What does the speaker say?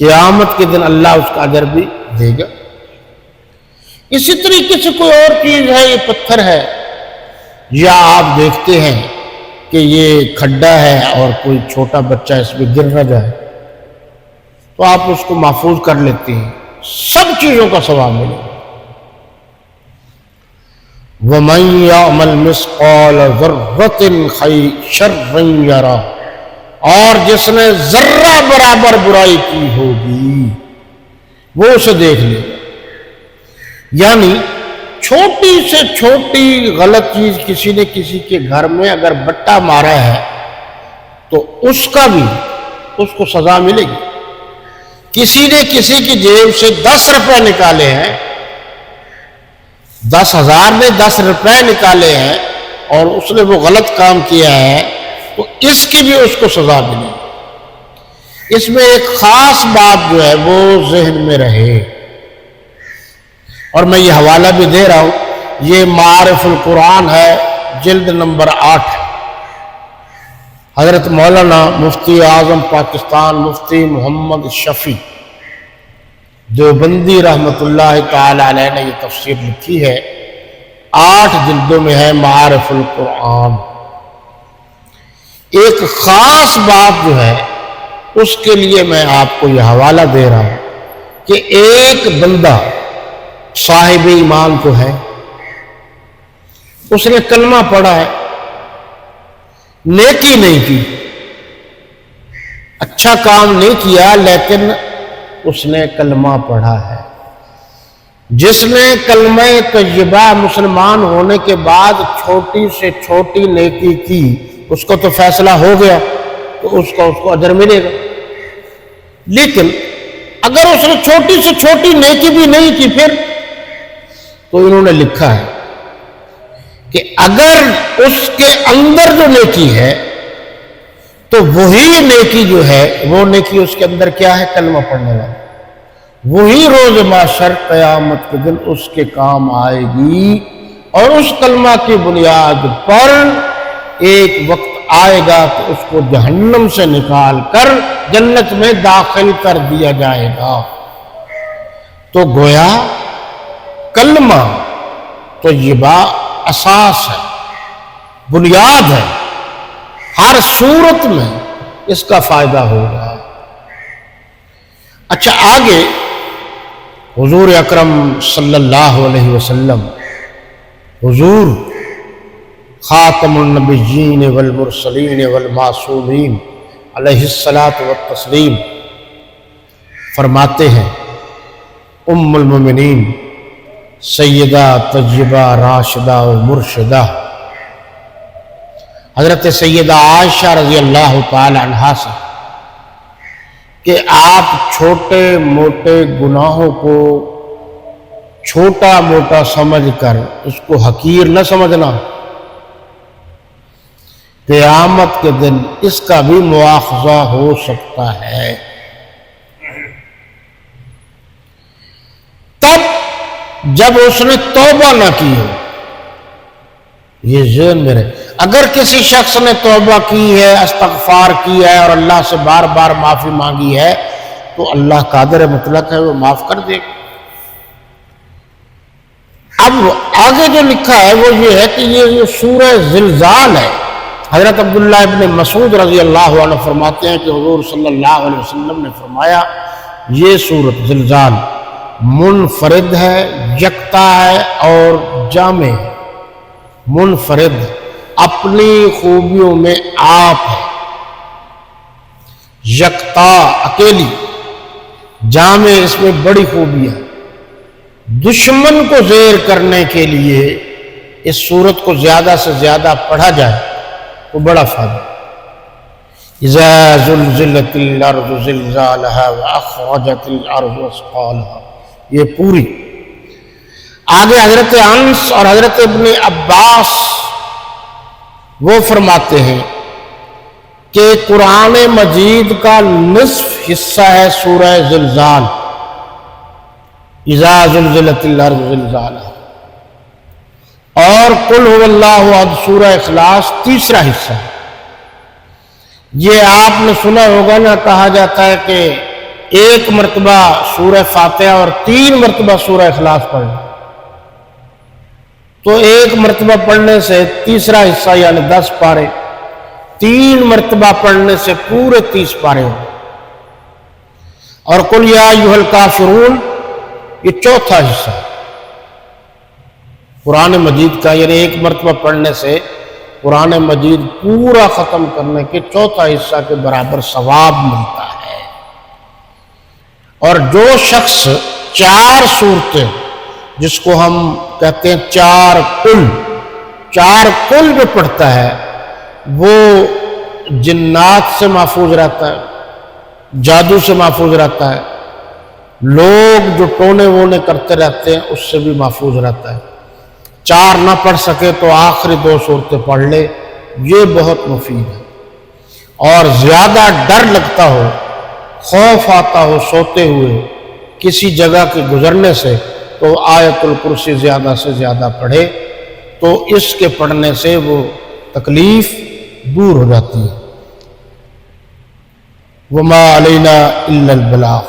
قیامت کے دن اللہ اس کا اجر بھی دے گا۔ اسی طریقے سے کوئی اور چیز ہے، یہ پتھر ہے، یا آپ دیکھتے ہیں کہ یہ کھڈا ہے اور کوئی چھوٹا بچہ اس میں گر نہ جائے تو آپ اس کو محفوظ کر لیتے ہیں، سب چیزوں کا ثواب ملے گا۔ وَمَن يَعْمَلْ مِثْقَالَ ذَرَّةٍ شَرًّا يَرَهُ، اور جس نے ذرہ برابر برائی کی ہوگی وہ اسے دیکھ لے گا۔ یعنی چھوٹی سے چھوٹی غلط چیز کسی نے کسی کے گھر میں اگر بٹا مارا ہے تو اس کا بھی اس کو سزا ملے گی۔ کسی نے کسی کی جیب سے 10 روپے نکالے ہیں، 10,000 نے 10 روپے نکالے ہیں اور اس نے وہ غلط کام کیا ہے تو اس کی بھی اس کو سزا ملے گی۔ اس میں ایک خاص بات جو ہے وہ ذہن میں رہے، اور میں یہ حوالہ بھی دے رہا ہوں، یہ معارف القرآن ہے، جلد نمبر 8، حضرت مولانا مفتی اعظم پاکستان مفتی محمد شفیع دیوبندی رحمۃ اللہ تعالی علیہ نے یہ تفسیر لکھی ہے، 8 جلدوں میں ہے معارف القرآن۔ ایک خاص بات جو ہے اس کے لیے میں آپ کو یہ حوالہ دے رہا ہوں کہ ایک بندہ صاحب ایمان تو ہے، اس نے کلمہ پڑھا ہے، نیکی نہیں کی، اچھا کام نہیں کیا، لیکن اس نے کلمہ پڑھا ہے۔ جس نے کلمہ طیبہ مسلمان ہونے کے بعد چھوٹی سے چھوٹی نیکی کی، اس کو تو فیصلہ ہو گیا تو اس کو اجر ملے گا۔ لیکن اگر اس نے چھوٹی سے چھوٹی نیکی بھی نہیں کی پھر تو انہوں نے لکھا ہے کہ اگر اس کے اندر جو نیکی ہے تو وہی نیکی جو ہے وہ نیکی اس کے اندر کیا ہے؟ کلمہ پڑھنے والا، وہی روز محشر قیامت کے دن اس کے کام آئے گی، اور اس کلمہ کی بنیاد پر ایک وقت آئے گا کہ اس کو جہنم سے نکال کر جنت میں داخل کر دیا جائے گا۔ تو گویا کلمہ طیبہ اساس ہے، بنیاد ہے، ہر صورت میں اس کا فائدہ ہوگا۔ اچھا، آگے حضور اکرم صلی اللہ علیہ وسلم، حضور خاتم النبیین والمرسلین والمعصومین علیہ الصلاۃ والتسلیم فرماتے ہیں، ام المومنین سیدہ طیبہ راشدہ و مرشدہ حضرت سیدہ عائشہ رضی اللہ تعالی عنہا سے کہ آپ چھوٹے موٹے گناہوں کو چھوٹا موٹا سمجھ کر اس کو حقیر نہ سمجھنا، قیامت کے دن اس کا بھی مواخذہ ہو سکتا ہے۔ تب جب اس نے توبہ نہ کی ہو، یہ ذہن میں رہے۔ اگر کسی شخص نے توبہ کی ہے، استغفار کی ہے اور اللہ سے بار بار معافی مانگی ہے تو اللہ قادر مطلق ہے، وہ معاف کر دے گا۔ اب آگے جو لکھا ہے وہ یہ ہے کہ یہ سورہ زلزال ہے۔ حضرت عبداللہ ابن مسعود رضی اللہ عنہ فرماتے ہیں کہ حضور صلی اللہ علیہ وسلم نے فرمایا، یہ سورت زلزال منفرد ہے، یکتا ہے اور جامع ہے۔ منفرد اپنی خوبیوں میں آپ ہے، یکتا اکیلی، جامع اس میں بڑی خوبی ہے۔ دشمن کو زیر کرنے کے لیے اس سورت کو زیادہ سے زیادہ پڑھا جائے تو بڑا فائدہ۔ اذا زلزلت الارض زلزالها واخرجت الارض اثقالها، یہ پوری۔ آگے حضرت انس اور حضرت ابن عباس وہ فرماتے ہیں کہ قرآن مجید کا نصف حصہ ہے سورہ زلزال، اذا زلزلت الارض زلزالها، اور قل هو اللہ احد سورہ اخلاص تیسرا حصہ ہے۔ یہ آپ نے سنا ہوگا نا، کہا جاتا ہے کہ ایک مرتبہ سورہ فاتحہ اور 3 مرتبہ سورہ اخلاص پڑھ لیں تو ایک مرتبہ پڑھنے سے تیسرا حصہ یعنی 10 پارے، 3 مرتبہ پڑھنے سے پورے 30 پارے ہوں، اور قل یا ایھا الکافرون یہ چوتھا حصہ قرآن مجید کا، یعنی ایک مرتبہ پڑھنے سے قرآن مجید پورا ختم کرنے کے چوتھا حصہ کے برابر ثواب ملتا ہے۔ اور جو شخص 4 صورتیں جس کو ہم کہتے ہیں 4 کل جو پڑھتا ہے وہ جنات سے محفوظ رہتا ہے، جادو سے محفوظ رہتا ہے، لوگ جو ٹونے وونے کرتے رہتے ہیں اس سے بھی محفوظ رہتا ہے۔ 4 نہ پڑھ سکے تو آخری 2 صورتیں پڑھ لے، یہ بہت مفید ہے۔ اور زیادہ ڈر لگتا ہو، خوف آتا ہو سوتے ہوئے کسی جگہ کے گزرنے سے، تو آیت الکرسی زیادہ سے زیادہ پڑھے تو اس کے پڑھنے سے وہ تکلیف دور ہو جاتی ہے۔ وما علینا الا البلاغ۔